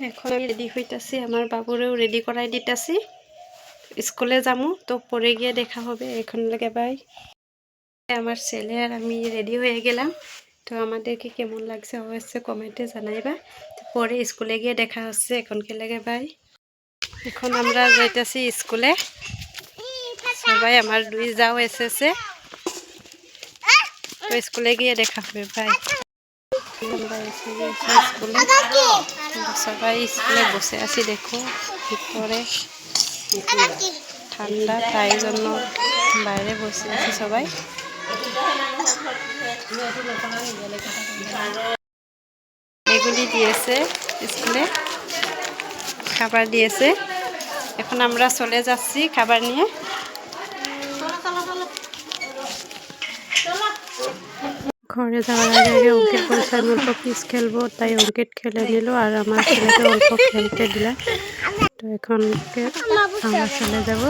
এখন আমি রেডি হইতাছি, আমার বাবুরেও রেডি করাই দিতেছি। স্কুলে যাবো, তো পরে গিয়ে দেখা হবে। এখন লাগে বাই। আমার ছেলে আর আমি রেডি হয়ে গেলাম। তো আমাদেরকে কেমন লাগছে অবশ্যই কমেন্টে জানাইবা। তো পরে স্কুলে গিয়ে দেখা হচ্ছে। এখনকে লাগে বাই। এখন আমরা যাইতেছি স্কুলে। সবাই আমার দুই যাও এসেছে, তো স্কুলে গিয়ে দেখা হবে। বাই। আমরা এসে গেছি স্কুলে। সবাই স্কুলে বসে আছি, দেখো ভিতরে ঠান্ডা, তাই জন্য বাইরে বসে আছি সবাই। এগুলি দিয়েছে স্কুলে, খাবার দিয়েছে। এখন আমরা চলে যাচ্ছি খাবার নিয়ে। ঘরে যাওয়ার আগে অঙ্কিত বলছে আমি অল্প পিস খেলবো, তাই অঙ্কিত খেলে নিল আর আমার ছেলেকে অল্প খেলতে দিলাম। তো এখন আমরা চলে যাবো।